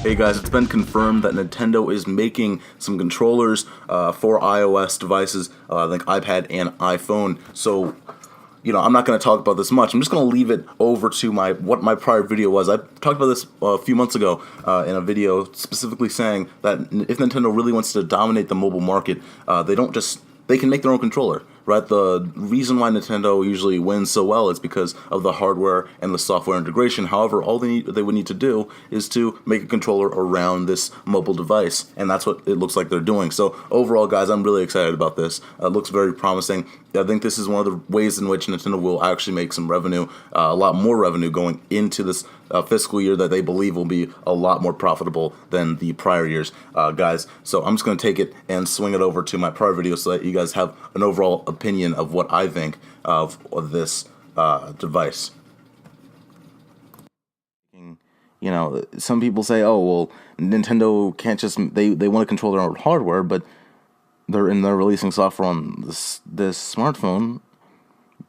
Hey guys, it's been confirmed that Nintendo is making some controllers for iOS devices, I think iPad and iPhone. So, I'm not going to talk about this much. I'm just going to leave it over to what my prior video was. I talked about this a few months ago in a video specifically saying that if Nintendo really wants to dominate the mobile market, they can make their own controller. Right, the reason why Nintendo usually wins so well is because of the hardware and the software integration. However, all they would need to do is to make a controller around this mobile device, and that's what it looks like they're doing. So overall, guys, I'm really excited about this. It looks very promising. I think this is one of the ways in which Nintendo will actually make some revenue, a lot more revenue going into this fiscal year that they believe will be a lot more profitable than the prior years, guys. So I'm just going to take it and swing it over to my prior video so that you guys have an overall opinion of what I think of this device. Some people say, oh, well, Nintendo can't just, they want to control their own hardware, but they're releasing software on this smartphone.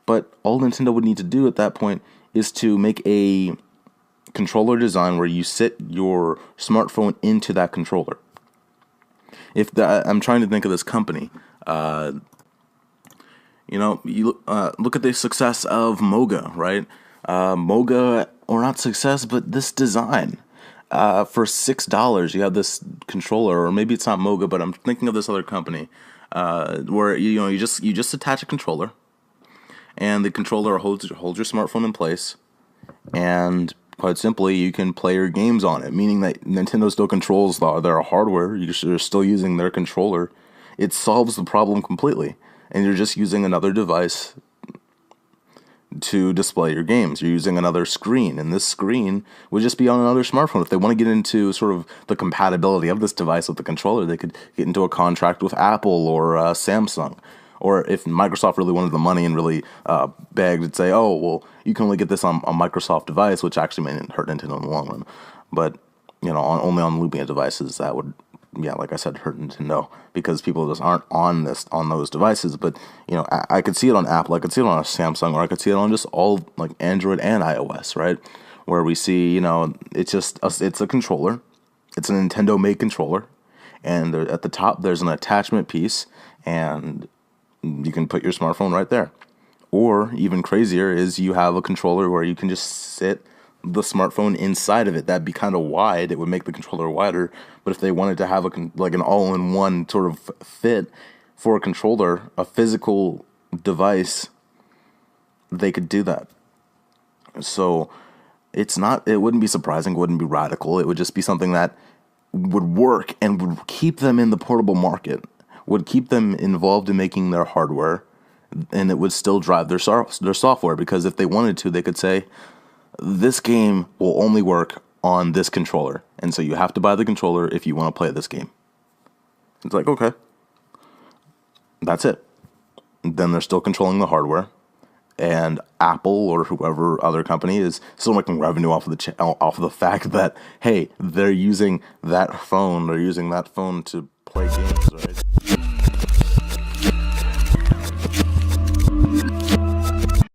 But all Nintendo would need to do at that point is to make a controller design where you sit your smartphone into that controller. I'm trying to think of this company. You look at the success of Moga, right? Moga, or not success, but this design. For $6, you have this controller, or maybe it's not Moga, but I'm thinking of this other company, where you just attach a controller, and the controller holds your smartphone in place, and quite simply, you can play your games on it. Meaning that Nintendo still controls their hardware. You're still using their controller. It solves the problem completely, and you're just using another device to display your games. You're using another screen, and this screen would just be on another smartphone. If they want to get into sort of the compatibility of this device with the controller, they could get into a contract with Apple or Samsung. Or if Microsoft really wanted the money and really begged, it'd say, oh, well, you can only get this on a Microsoft device, which actually may hurt Nintendo in the long run. But, only on Lumia devices, that would, like I said, hurt Nintendo, because people just aren't on those devices. But, I could see it on Apple, I could see it on a Samsung, or I could see it on just all, like, Android and iOS, right? Where we see, it's a controller. It's a Nintendo-made controller. And at the top, there's an attachment piece, and you can put your smartphone right there. Or even crazier is you have a controller where you can just sit the smartphone inside of it. That'd be kind of wide. It would make the controller wider. But if they wanted to have an all-in-one sort of fit for a controller, a physical device, they could do that. So it wouldn't be surprising, it wouldn't be radical. It would just be something that would work and would keep them in the portable market, would keep them involved in making their hardware, and it would still drive their software, because if they wanted to, they could say, this game will only work on this controller, and so you have to buy the controller if you want to play this game. It's like, okay, that's it. Then they're still controlling the hardware, and Apple or whoever other company is still making revenue off of the fact that, hey, they're using that phone to play games, right?